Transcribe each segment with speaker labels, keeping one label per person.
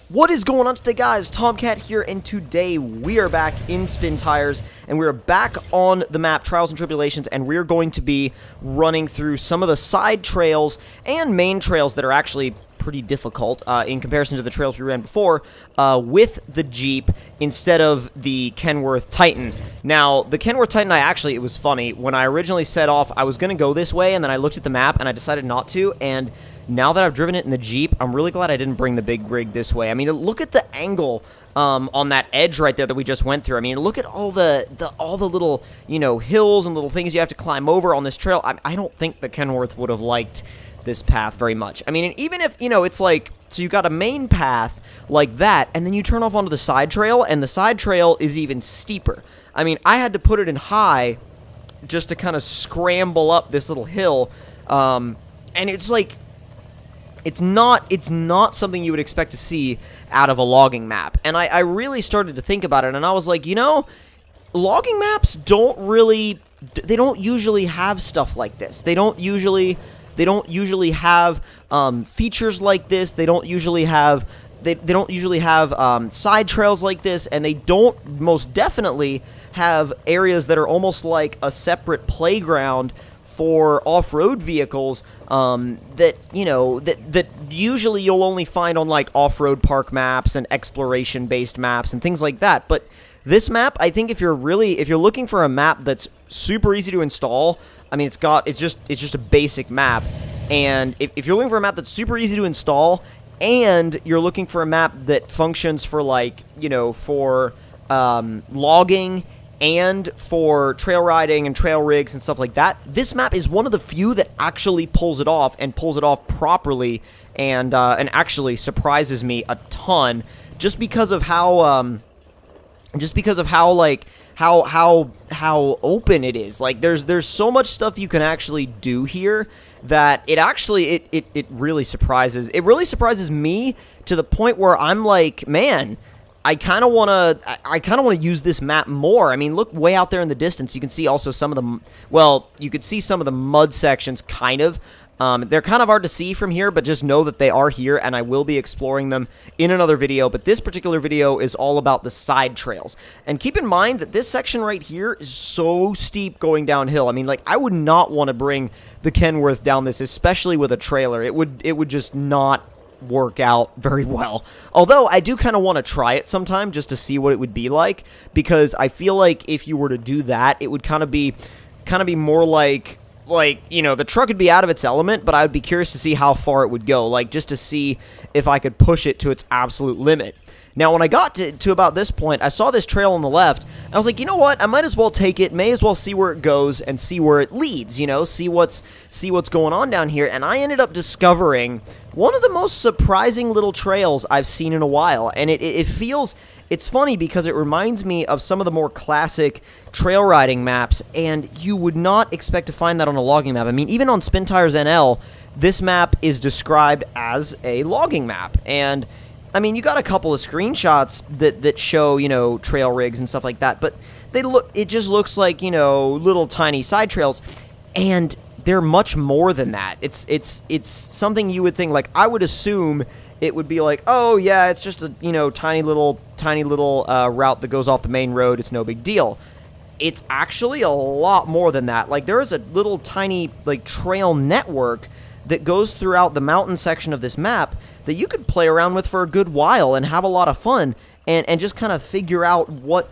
Speaker 1: What is going on today, guys? Tomcat here, and today we are back in Spin Tires, and we are back on the map Trials and Tribulations, and we're going to be running through some of the side trails and main trails that are actually pretty difficult in comparison to the trails we ran before with the Jeep instead of the Kenworth Titan. Now, the Kenworth Titan, it was funny. When I originally set off, I was going to go this way, and then I looked at the map, and I decided not to, and now that I've driven it in the Jeep, I'm really glad I didn't bring the big rig this way. I mean, look at the angle on that edge right there that we just went through. I mean, look at all the little, you know, hills and little things you have to climb over on this trail. I don't think the Kenworth would have liked this path very much. I mean, and even if, you know, it's like, so you got a main path like that, and then you turn off onto the side trail, and the side trail is even steeper. I mean, I had to put it in high just to kind of scramble up this little hill, and it's like, it's not something you would expect to see out of a logging map. And I really started to think about it, and I was like, you know, logging maps don't usually have stuff like this. They don't usually have features like this. They don't usually have side trails like this, and they don't most definitely have areas that are almost like a separate playground for off-road vehicles that, you know, that usually you'll only find on, like, off-road park maps and exploration-based maps and things like that. But this map, I think if you're looking for a map that's super easy to install, I mean, it's just a basic map. And if you're looking for a map that's super easy to install, and you're looking for a map that functions for, like, you know, for logging and for trail riding and trail rigs and stuff like that, this map is one of the few that actually pulls it off, and pulls it off properly, and actually surprises me a ton, just because of how how open it is. Like, there's so much stuff you can actually do here that it really surprises me, to the point where I'm like, man, I kind of want to use this map more. I mean, look way out there in the distance. You can see also some of the, well, you could see some of the mud sections, kind of. They're kind of hard to see from here, but just know that they are here, and I will be exploring them in another video. But this particular video is all about the side trails. And keep in mind that this section right here is so steep going downhill. I mean, like, I would not want to bring the Kenworth down this, especially with a trailer. It would just not work out very well. Although I do kind of want to try it sometime just to see what it would be like, because I feel like if you were to do that, it would kind of be more like, you know, the truck would be out of its element, but I would be curious to see how far it would go, like, just to see if I could push it to its absolute limit. Now, when I got to about this point, I saw this trail on the left, and I was like, you know what, I might as well take it, may as well see where it goes, and see where it leads, you know, see what's going on down here. And I ended up discovering one of the most surprising little trails I've seen in a while, and it's funny because it reminds me of some of the more classic trail riding maps, and you would not expect to find that on a logging map. I mean, even on Spin Tires NL, this map is described as a logging map, and I mean, you got a couple of screenshots that show, you know, trail rigs and stuff like that, but it just looks like, you know, little tiny side trails, and they're much more than that. It's something you would think, like, I would assume it would be like, oh yeah, it's just a, you know, tiny little route that goes off the main road, it's no big deal. It's actually a lot more than that. Like, there is a little tiny, like, trail network that goes throughout the mountain section of this map that you could play around with for a good while and have a lot of fun, and just kind of figure out what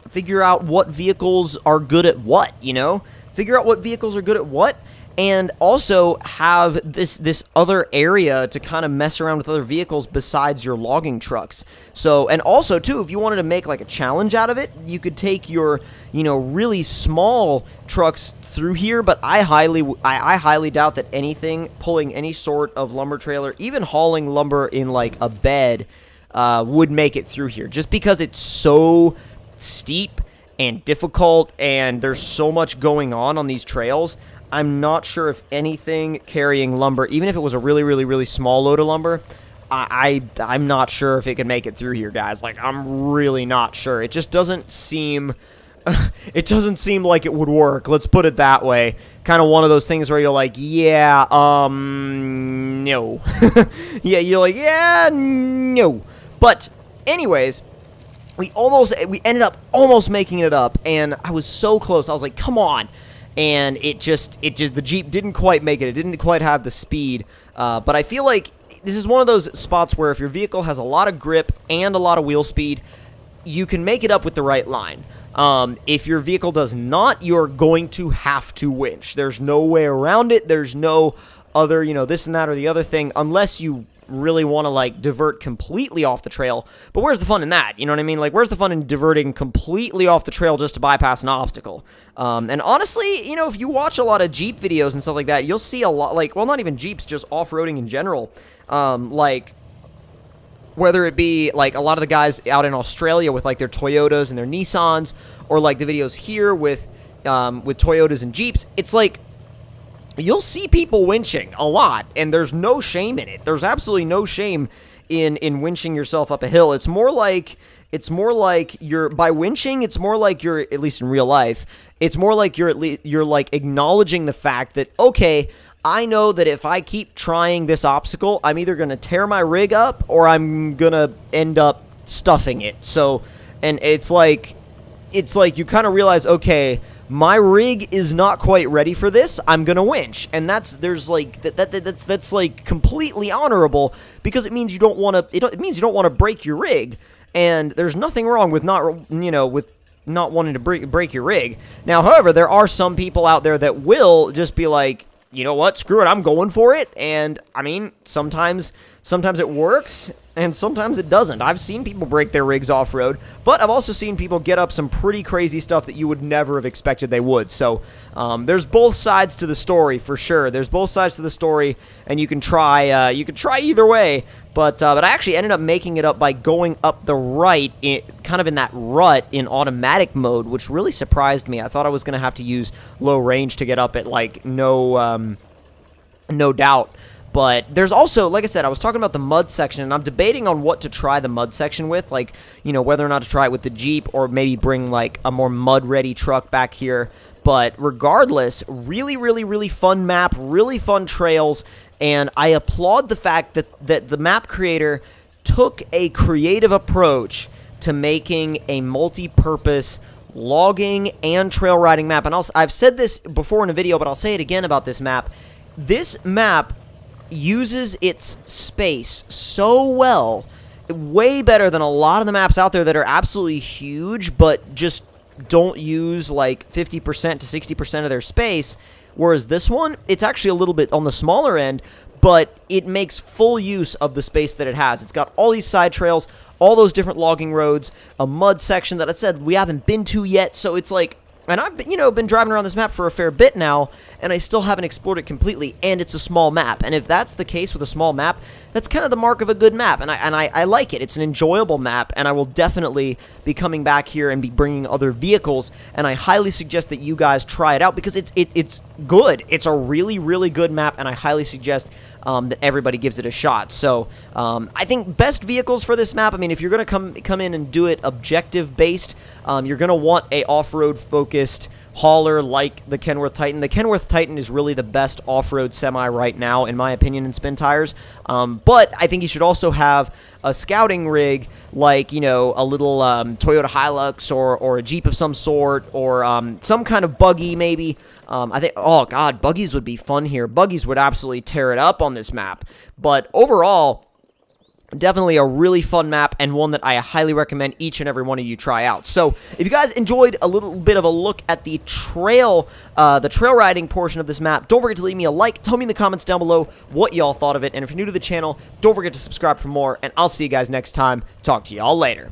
Speaker 1: vehicles are good at what, you know? Figure out what vehicles are good at what, and also have this other area to kind of mess around with other vehicles besides your logging trucks. So, and also, too, if you wanted to make, like, a challenge out of it, you could take your, you know, really small trucks through here, but I highly doubt that anything pulling any sort of lumber trailer, even hauling lumber in, like, a bed, would make it through here, just because it's so steep and difficult, and there's so much going on these trails. I'm not sure if anything carrying lumber, even if it was a really, really, really small load of lumber, I'm not sure if it can make it through here, guys. Like, I'm really not sure. It just doesn't seem it doesn't seem like it would work, let's put it that way, kind of one of those things where you're like, yeah, no. Yeah, you're like, yeah, no. But anyways, we ended up almost making it up, and I was so close. I was like, come on. And the Jeep didn't quite make it. It didn't quite have the speed. But I feel like this is one of those spots where if your vehicle has a lot of grip and a lot of wheel speed, you can make it up with the right line. If your vehicle does not, you're going to have to winch. There's no way around it. There's no other, this and that or the other thing, unless you really want to, like, divert completely off the trail. But where's the fun in that? You know what I mean? Like, where's the fun in diverting completely off the trail just to bypass an obstacle? And honestly, if you watch a lot of Jeep videos and stuff like that, you'll see a lot, like, well, not even Jeeps, just off-roading in general. Like, whether it be, like, a lot of the guys out in Australia with, like, their Toyotas and their Nissans, or, like, the videos here with Toyotas and Jeeps, it's like, you'll see people winching a lot, and there's no shame in it. There's absolutely no shame in winching yourself up a hill. It's more like by winching, it's more like you're, at least in real life, it's more like you're like acknowledging the fact that, okay, I know that if I keep trying this obstacle, I'm either going to tear my rig up or I'm going to end up stuffing it. So, and it's like you kind of realize, okay, my rig is not quite ready for this. I'm gonna winch, and that's like completely honorable, because it means you don't want to. It means you don't want to break your rig, and there's nothing wrong with not wanting to break your rig. Now, however, there are some people out there that will just be like, you know what, screw it, I'm going for it. And I mean, sometimes it works, and sometimes it doesn't. I've seen people break their rigs off-road, but I've also seen people get up some pretty crazy stuff that you would never have expected they would. So there's both sides to the story, for sure. There's both sides to the story, and you can try either way. But I actually ended up making it up by going up the right, kind of in that rut in automatic mode, which really surprised me. I thought I was going to have to use low range to get up at, like, no doubt. But there's also, like I said, I was talking about the mud section, and I'm debating on what to try the mud section with, like, whether or not to try it with the Jeep or maybe bring, like, a more mud-ready truck back here. But regardless, really, really, really fun map, really fun trails, and I applaud the fact that the map creator took a creative approach to making a multi-purpose logging and trail riding map. And I've said this before in a video, but I'll say it again about this map. This map uses its space so well, way better than a lot of the maps out there that are absolutely huge, but just don't use like 50% to 60% of their space. Whereas this one, it's actually a little bit on the smaller end, but it makes full use of the space that it has. It's got all these side trails, all those different logging roads, a mud section that I said we haven't been to yet, so it's like, and I've been driving around this map for a fair bit now, and I still haven't explored it completely, and it's a small map. And if that's the case with a small map, that's kind of the mark of a good map, and I like it. It's an enjoyable map, and I will definitely be coming back here and be bringing other vehicles, and I highly suggest that you guys try it out, because it's good. It's a really, really good map, and I highly suggest that everybody gives it a shot. So I think best vehicles for this map, I mean, if you're going to come in and do it objective-based, you're going to want a off-road focused hauler like the Kenworth Titan. The Kenworth Titan is really the best off-road semi right now, in my opinion, in spin tires. But I think you should also have a scouting rig like, a little Toyota Hilux or a Jeep of some sort, or some kind of buggy maybe. I think, oh god, buggies would be fun here. Buggies would absolutely tear it up on this map. But overall, definitely a really fun map, and one that I highly recommend each and every one of you try out. So, if you guys enjoyed a little bit of a look at the trail riding portion of this map, don't forget to leave me a like. Tell me in the comments down below what y'all thought of it, and if you're new to the channel, don't forget to subscribe for more, and I'll see you guys next time. Talk to y'all later.